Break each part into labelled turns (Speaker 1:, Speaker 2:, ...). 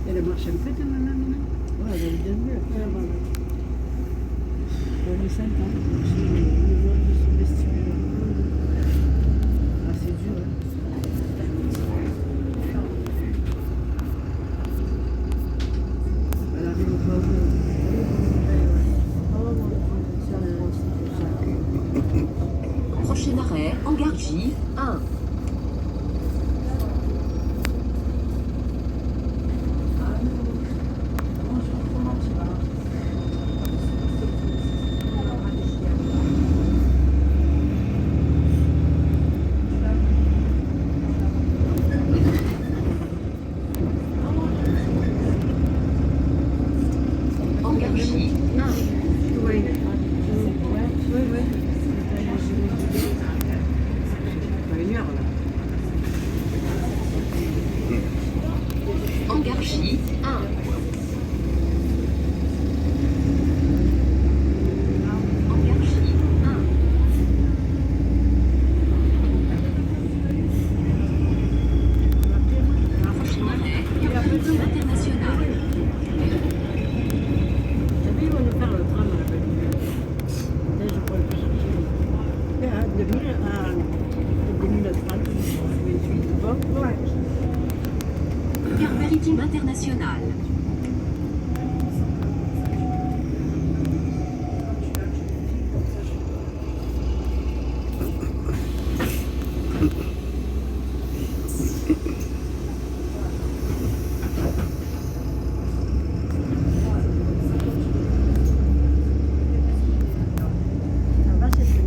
Speaker 1: Elle marche un peu, ta maman, maintenant? Ouais, elle est bien mieux. Ouais, voilà. Elle a 5 ans. J'ai le long de son vestibule. Ah, c'est dur, hein. Elle arrive au bas où.
Speaker 2: Prochain arrêt, Engargy 1. Engargy 1.
Speaker 1: Oui. Oui, oui. Pas une heure, là.
Speaker 2: Engargy 1. Engargy 1. Prochain arrêt, Maritime International.
Speaker 1: T'as vu, ils vont nous faire le tram à la Belle-Île. Là, je pourrais le chercher. À 2030. Bon, ouais.
Speaker 2: Gare Maritime International.
Speaker 1: Là-bas, c'est plus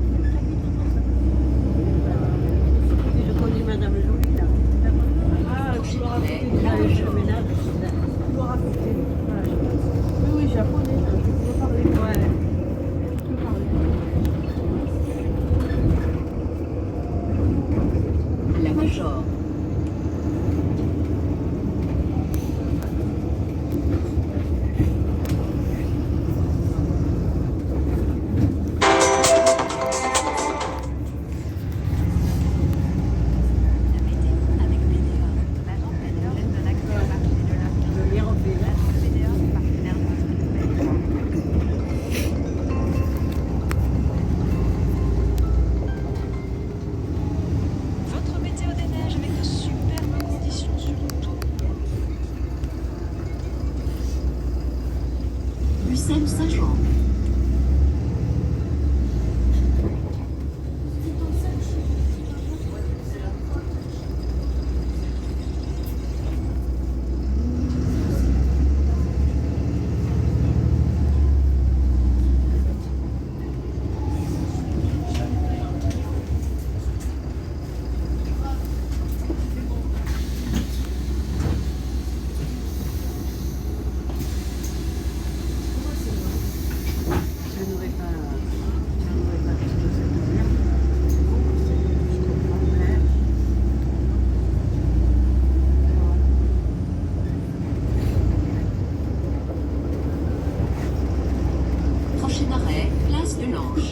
Speaker 1: je conduis Madame Jolie, là. Ah, je dois raconter le cheminade. Je dois raconter. Oui, oui, japonais. Je peux parler. Ouais. Je peux parler.
Speaker 2: La Major.
Speaker 1: Je l'ai refait là.
Speaker 3: Votre météo des neiges avec de superbes conditions sur tout.
Speaker 2: Lucelle Saint-Jean.
Speaker 1: Je n'aurais pas dit de cette manière. C'est bon, je comprends.
Speaker 2: Prochain arrêt, place de l'Anche.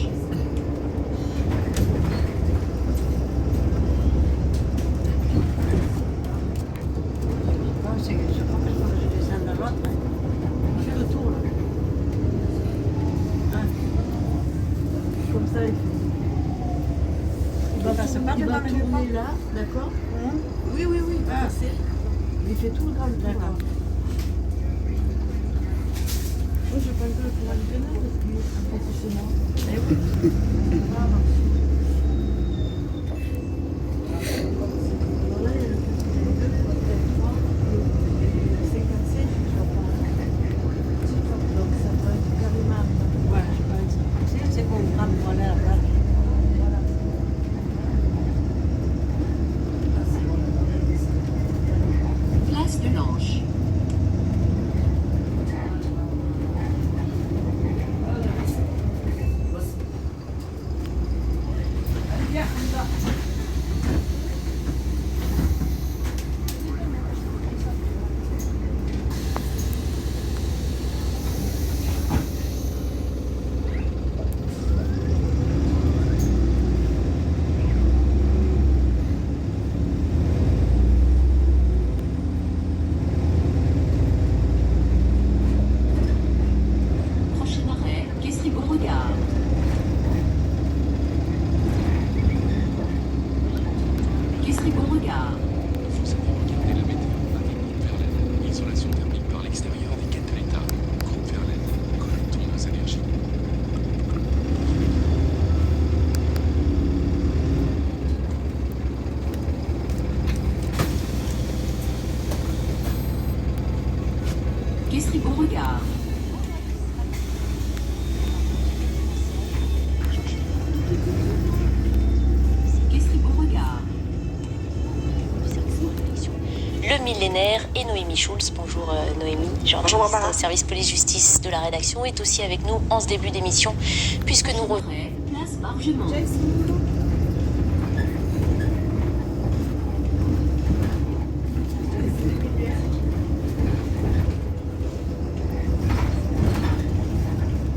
Speaker 1: Je crois que je descends dans l'autre. Il fait le tour, là. Ah. Comme ça, il va tourner là, d'accord? Oui, oui, oui, il va passer. Il fait tout le grand tour, là. Moi, je pense que le courant du Bénin, parce qu'après, c'est chez moi. Eh oui. Ah, merci. Voilà, il y a le peut-être 3, le 57, je crois pas. Donc, ça doit être carrément. Voilà, je pense. C'est bon, grave, voilà, là. Voilà.
Speaker 2: Place de l'Anche. Caisserie Beauregard. Caisserie Beauregard.
Speaker 4: Le millénaire et Noémie Schulz. Bonjour Noémie, journaliste au service police-justice de la rédaction, est aussi avec nous en ce début d'émission puisque nous...
Speaker 2: Place Bargement.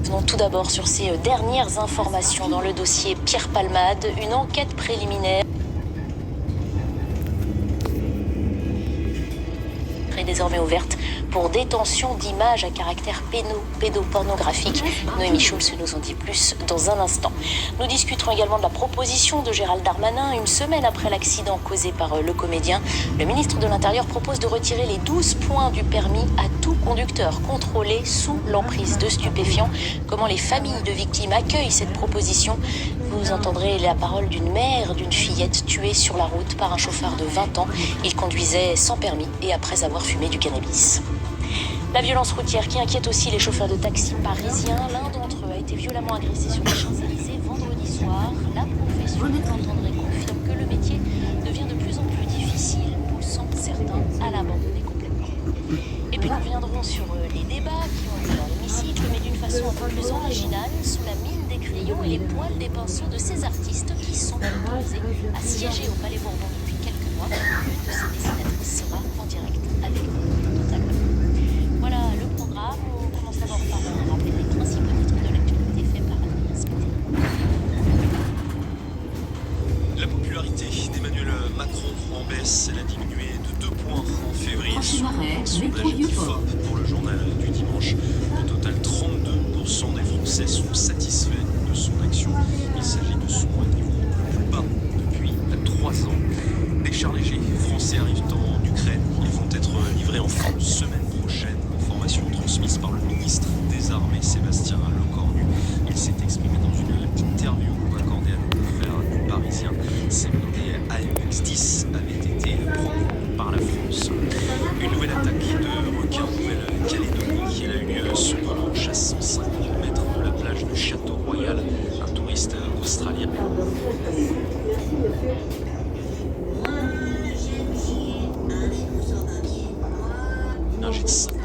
Speaker 4: Revenons tout d'abord sur ces dernières informations dans le dossier Pierre Palmade. Une enquête préliminaire est désormais ouverte pour détention d'images à caractère pédopornographique. Noémie Schulz nous en dit plus dans un instant. Nous discuterons également de la proposition de Gérald Darmanin. Une semaine après l'accident causé par le comédien, le ministre de l'Intérieur propose de retirer les 12 points du permis à tout conducteur contrôlé sous l'emprise de stupéfiants. Comment les familles de victimes accueillent cette proposition? Vous entendrez la parole d'une mère d'une fillette tuée sur la route par un chauffeur de 20 ans. Il conduisait sans permis et après avoir fumé du cannabis. La violence routière qui inquiète aussi les chauffeurs de taxi parisiens. L'un d'entre eux a été violemment agressé sur les Champs-Élysées vendredi soir. La profession, vous entendrez, confirme que le métier devient de plus en plus difficile, poussant certains à l'abandonner complètement. Et puis nous reviendrons sur les débats qui ont été dans l'hémicycle, mais d'une façon un peu plus originale, sous la mine des crayons et les poils des pinceaux de ces artistes qui sont autorisés à siéger au Palais Bourbon depuis quelques mois. L'une de ces dessinatrices sera en direct avec nous tout à l'heure. Voilà le programme. On commence d'abord par rappeler les principaux titres de l'actualité fait par Adrien Spiteri.
Speaker 5: La popularité d'Emmanuel Macron en baisse, elle a diminué de 2 points en février selon un sondage IFOP pour le journal du dimanche. Au total, 32% des Français sont satisfaits de son action. Il s'agit de son niveau le plus bas depuis 3 ans. Des chars légers français arrivent en Ukraine. Ils vont être livrés en fin de semaine prochaine. Information transmise par le ministre des Armées, Sébastien Lecornu. Il s'est exprimé dans une interview accordée à nos confrères du Parisien. Ces blindés AMX-10 avaient été promus par la France. Une nouvelle attaque de requins en Nouvelle-Calédonie. Elle a eu lieu ce dimanche à 105 km de la plage de Château-Royal. Un touriste australien. Un jet de 50